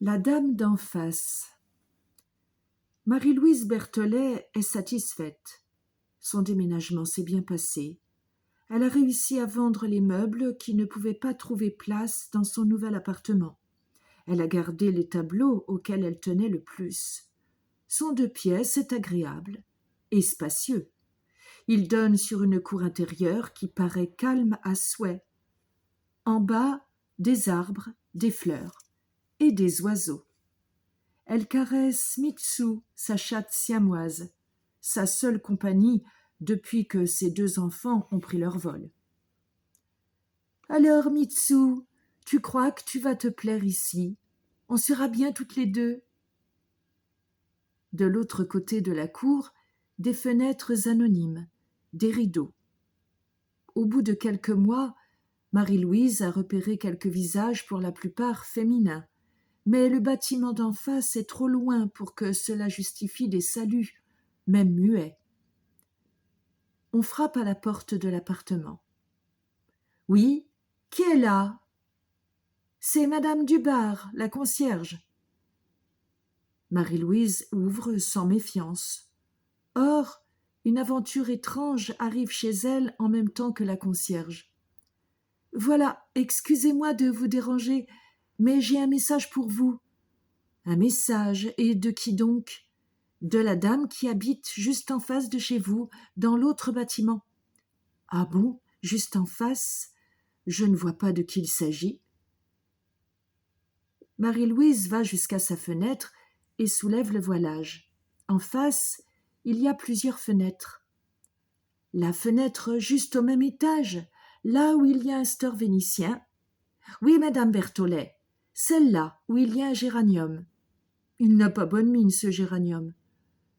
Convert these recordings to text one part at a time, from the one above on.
La dame d'en face. Marie-Louise Berthollet est satisfaite. Son déménagement s'est bien passé. Elle a réussi à vendre les meubles qui ne pouvaient pas trouver place dans son nouvel appartement. Elle a gardé les tableaux auxquels elle tenait le plus. Son 2 pièces est agréable et spacieux. Il donne sur une cour intérieure qui paraît calme à souhait. En bas, des arbres, des fleurs et des oiseaux. Elle caresse Mitsu, sa chatte siamoise, sa seule compagnie depuis que ses 2 enfants ont pris leur vol. « Alors, Mitsu, tu crois que tu vas te plaire ici? On sera bien toutes les 2. » De l'autre côté de la cour, des fenêtres anonymes, des rideaux. Au bout de quelques mois, Marie-Louise a repéré quelques visages pour la plupart féminins. Mais le bâtiment d'en face est trop loin pour que cela justifie des saluts, même muets. On frappe à la porte de l'appartement. « Oui, qui est là ? » ?»« C'est Madame Dubar, la concierge. » Marie-Louise ouvre sans méfiance. Or, une aventure étrange arrive chez elle en même temps que la concierge. « Voilà, excusez-moi de vous déranger, mais j'ai un message pour vous. »« Un message, et de qui donc ? » ?»« De la dame qui habite juste en face de chez vous, dans l'autre bâtiment. »« Ah bon, juste en face ? Je ne vois pas de qui il s'agit. » Marie-Louise va jusqu'à sa fenêtre et soulève le voilage. En face, il y a plusieurs fenêtres. La fenêtre juste au même étage, là où il y a un store vénitien. « Oui, Madame Berthollet, celle-là, où il y a un géranium. » « Il n'a pas bonne mine, ce géranium. »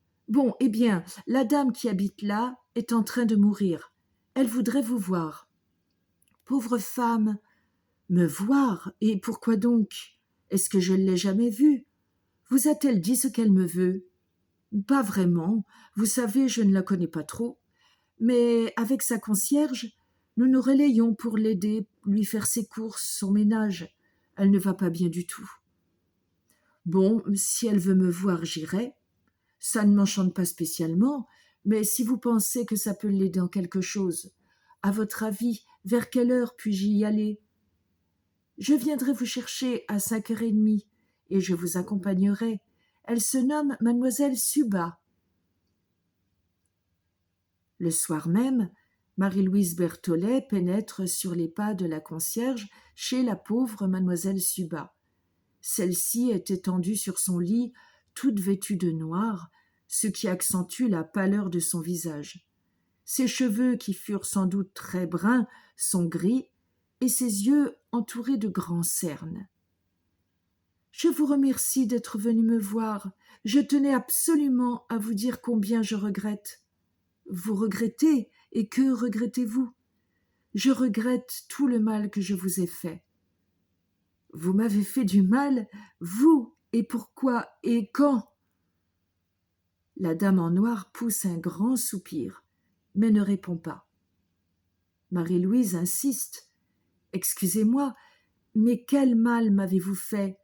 « Bon, eh bien, la dame qui habite là est en train de mourir. Elle voudrait vous voir. »« Pauvre femme !»« Me voir ? Et pourquoi donc ? Est-ce que je ne l'ai jamais vue ? Vous a-t-elle dit ce qu'elle me veut ? » ?»« Pas vraiment. Vous savez, je ne la connais pas trop. Mais avec sa concierge, nous nous relayons pour l'aider, lui faire ses courses, son ménage. Elle ne va pas bien du tout. »« Bon, si elle veut me voir, j'irai. Ça ne m'enchante pas spécialement, mais si vous pensez que ça peut l'aider en quelque chose, à votre avis, vers quelle heure puis-je y aller ? » ?»« Je viendrai vous chercher à 5h30 et je vous accompagnerai. Elle se nomme Mademoiselle Suba. » Le soir même, Marie-Louise Berthollet pénètre sur les pas de la concierge chez la pauvre Mademoiselle Suba. Celle-ci est étendue sur son lit, toute vêtue de noir, ce qui accentue la pâleur de son visage. Ses cheveux, qui furent sans doute très bruns, sont gris, et ses yeux entourés de grands cernes. « Je vous remercie d'être venu me voir. Je tenais absolument à vous dire combien je regrette. »« Vous regrettez, et que regrettez-vous ? » ?»« Je regrette tout le mal que je vous ai fait. »« Vous m'avez fait du mal, vous, et pourquoi, et quand ? » La dame en noir pousse un grand soupir, mais ne répond pas. Marie-Louise insiste. « Excusez-moi, mais quel mal m'avez-vous fait ?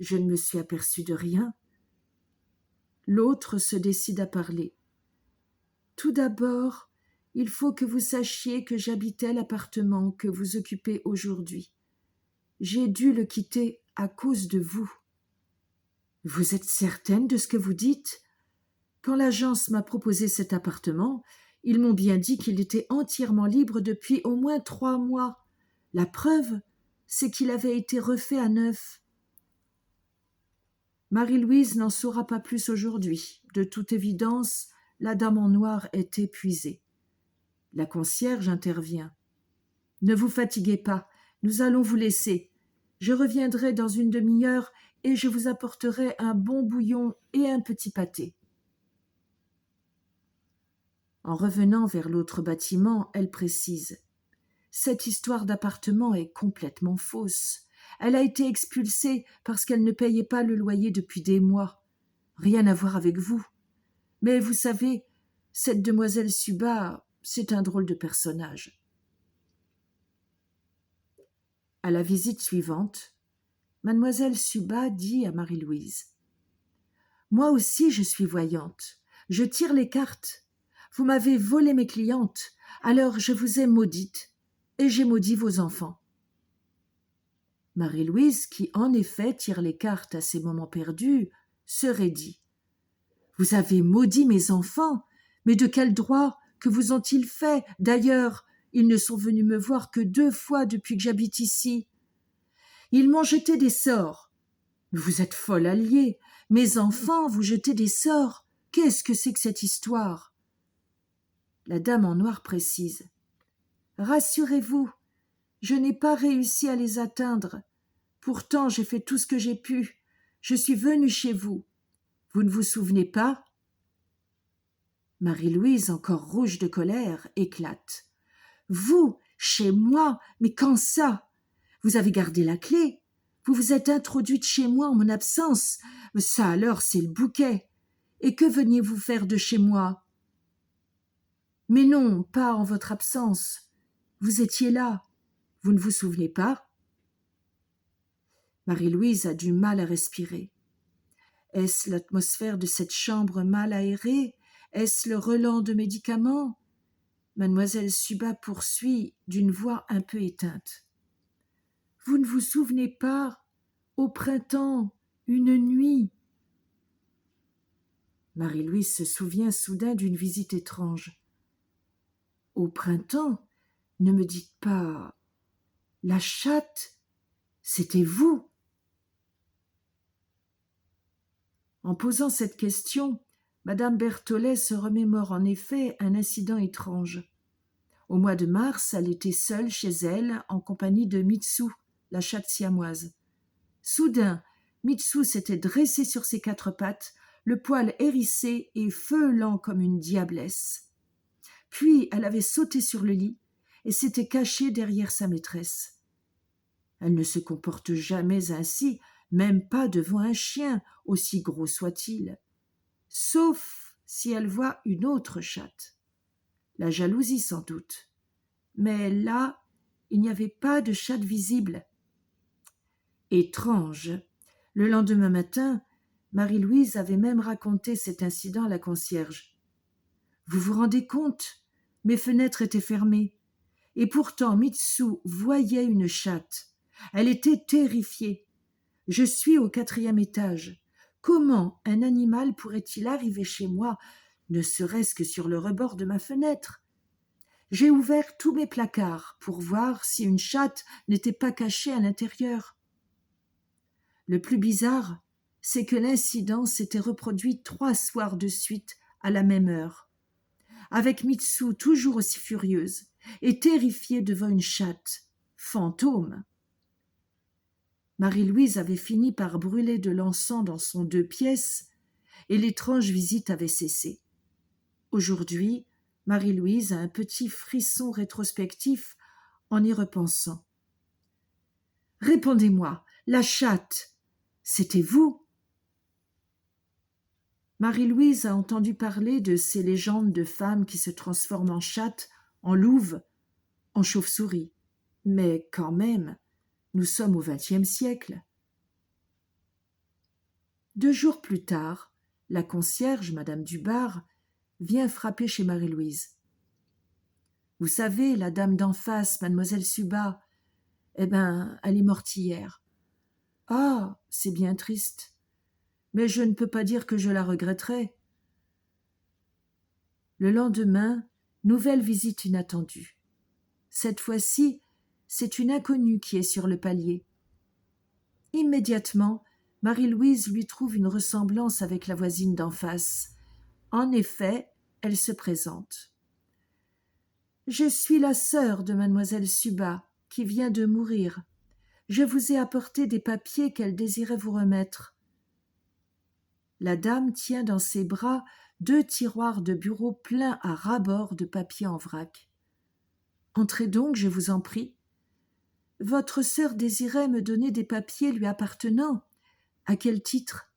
Je ne me suis aperçue de rien. » L'autre se décide à parler. « Tout d'abord, il faut que vous sachiez que j'habitais l'appartement que vous occupez aujourd'hui. J'ai dû le quitter à cause de vous. »« Vous êtes certaine de ce que vous dites ? Quand l'agence m'a proposé cet appartement, ils m'ont bien dit qu'il était entièrement libre depuis au moins 3 mois. La preuve, c'est qu'il avait été refait à neuf. » Marie-Louise n'en saura pas plus aujourd'hui. De toute évidence, la dame en noir est épuisée. La concierge intervient. « Ne vous fatiguez pas, nous allons vous laisser. Je reviendrai dans une demi-heure et je vous apporterai un bon bouillon et un petit pâté. » En revenant vers l'autre bâtiment, elle précise. « Cette histoire d'appartement est complètement fausse. Elle a été expulsée parce qu'elle ne payait pas le loyer depuis des mois. Rien à voir avec vous. Mais vous savez, cette demoiselle Suba, c'est un drôle de personnage. » À la visite suivante, Mademoiselle Suba dit à Marie-Louise : « Moi aussi je suis voyante, je tire les cartes. Vous m'avez volé mes clientes, alors je vous ai maudite, et j'ai maudit vos enfants. » Marie-Louise, qui en effet tire les cartes à ses moments perdus, se raidit. « Vous avez maudit mes enfants, mais de quel droit? Que vous ont-ils fait? D'ailleurs, ils ne sont venus me voir que 2 fois depuis que j'habite ici. Ils m'ont jeté des sorts. » « Vous êtes folle alliée. Mes enfants, vous jetez des sorts. Qu'est-ce que c'est que cette histoire ?» La dame en noir précise. « Rassurez-vous, je n'ai pas réussi à les atteindre. Pourtant, j'ai fait tout ce que j'ai pu. Je suis venue chez vous. Vous ne vous souvenez pas ?» Marie-Louise, encore rouge de colère, éclate. « Vous, chez moi, mais quand ça? Vous avez gardé la clé. Vous vous êtes introduite chez moi en mon absence. Ça alors, c'est le bouquet. Et que veniez-vous faire de chez moi? » « Mais non, pas en votre absence. Vous étiez là. Vous ne vous souvenez pas ?» Marie-Louise a du mal à respirer. Est-ce l'atmosphère de cette chambre mal aérée? Est-ce le relent de médicaments? Mademoiselle Suba poursuit d'une voix un peu éteinte. « Vous ne vous souvenez pas? Au printemps, une nuit. » Marie-Louise se souvient soudain d'une visite étrange. « Au printemps, ne me dites pas. La chatte, c'était vous ?» En posant cette question, Madame Berthollet se remémore en effet un incident étrange. Au mois de mars, elle était seule chez elle en compagnie de Mitsu, la chatte siamoise. Soudain, Mitsu s'était dressée sur ses 4 pattes, le poil hérissé et feulant comme une diablesse. Puis elle avait sauté sur le lit et s'était cachée derrière sa maîtresse. Elle ne se comporte jamais ainsi, même pas devant un chien, aussi gros soit-il, sauf si elle voit une autre chatte. La jalousie sans doute. Mais là, il n'y avait pas de chatte visible. Étrange. Le lendemain matin, Marie-Louise avait même raconté cet incident à la concierge. « Vous vous rendez compte? Mes fenêtres étaient fermées. Et pourtant Mitsu voyait une chatte. Elle était terrifiée. Je suis au 4e étage. Comment un animal pourrait-il arriver chez moi, ne serait-ce que sur le rebord de ma fenêtre? J'ai ouvert tous mes placards pour voir si une chatte n'était pas cachée à l'intérieur. » Le plus bizarre, c'est que l'incident s'était reproduit 3 soirs de suite à la même heure, avec Mitsu toujours aussi furieuse et terrifiée devant une chatte, fantôme. Marie-Louise avait fini par brûler de l'encens dans son 2 pièces et l'étrange visite avait cessé. Aujourd'hui, Marie-Louise a un petit frisson rétrospectif en y repensant. « Répondez-moi, la chatte, c'était vous ?» Marie-Louise a entendu parler de ces légendes de femmes qui se transforment en chatte, en louve, en chauve-souris. Mais quand même, nous sommes au XXe siècle. 2 jours plus tard, la concierge, Madame Dubar, vient frapper chez Marie-Louise. « Vous savez, la dame d'en face, Mademoiselle Suba, elle est morte hier. »« Ah, c'est bien triste. Mais je ne peux pas dire que je la regretterai. » Le lendemain, nouvelle visite inattendue. Cette fois-ci, c'est une inconnue qui est sur le palier. Immédiatement, Marie-Louise lui trouve une ressemblance avec la voisine d'en face. En effet, elle se présente. « Je suis la sœur de mademoiselle Suba, qui vient de mourir. Je vous ai apporté des papiers qu'elle désirait vous remettre. » La dame tient dans ses bras 2 tiroirs de bureau pleins à ras-bord de papiers en vrac. « Entrez donc, je vous en prie. Votre sœur désirait me donner des papiers lui appartenant. À quel titre?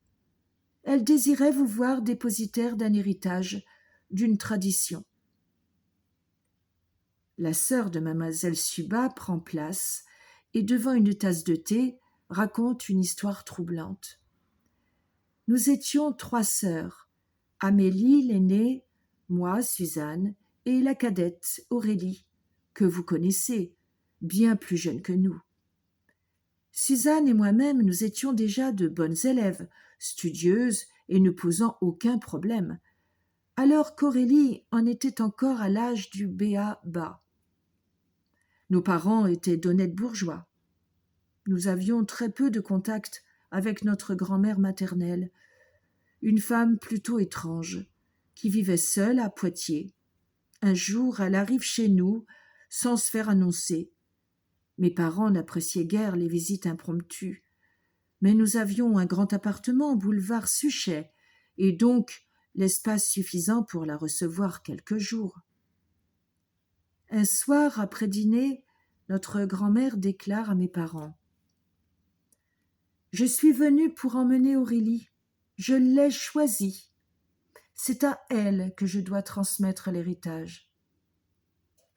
Elle désirait vous voir dépositaire d'un héritage, d'une tradition. » La sœur de mademoiselle Suba prend place et devant une tasse de thé raconte une histoire troublante. Nous étions 3 sœurs, Amélie, l'aînée, moi, Suzanne, et la cadette, Aurélie, que vous connaissez, bien plus jeune que nous. Suzanne et moi-même, nous étions déjà de bonnes élèves, studieuses et ne posant aucun problème, alors qu'Aurélie en était encore à l'âge du b.a.-ba. Nos parents étaient d'honnêtes bourgeois. Nous avions très peu de contact avec notre grand-mère maternelle, une femme plutôt étrange, qui vivait seule à Poitiers. Un jour, elle arrive chez nous, sans se faire annoncer. Mes parents n'appréciaient guère les visites impromptues, mais nous avions un grand appartement boulevard Suchet, et donc l'espace suffisant pour la recevoir quelques jours. Un soir, après dîner, notre grand-mère déclare à mes parents: « Je suis venue pour emmener Aurélie. Je l'ai choisie. C'est à elle que je dois transmettre l'héritage. »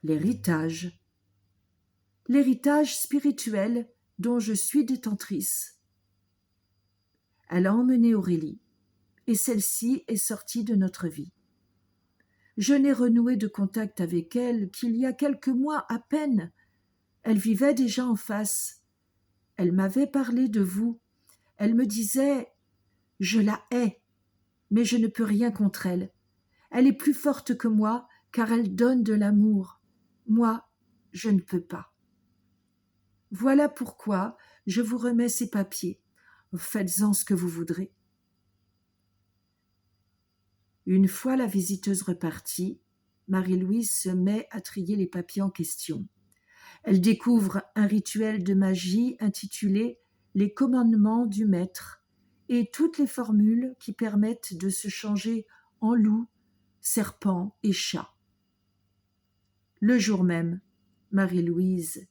L'héritage. L'héritage spirituel dont je suis détentrice. Elle a emmené Aurélie, et celle-ci est sortie de notre vie. Je n'ai renoué de contact avec elle qu'il y a quelques mois à peine. Elle vivait déjà en face. Elle m'avait parlé de vous. Elle me disait: « Je la hais, mais je ne peux rien contre elle. Elle est plus forte que moi, car elle donne de l'amour. Moi, je ne peux pas. » Voilà pourquoi je vous remets ces papiers. Faites-en ce que vous voudrez. Une fois la visiteuse repartie, Marie-Louise se met à trier les papiers en question. Elle découvre un rituel de magie intitulé « Les commandements du maître » et toutes les formules qui permettent de se changer en loup, serpent et chat. Le jour même, Marie-Louise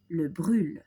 le brûle.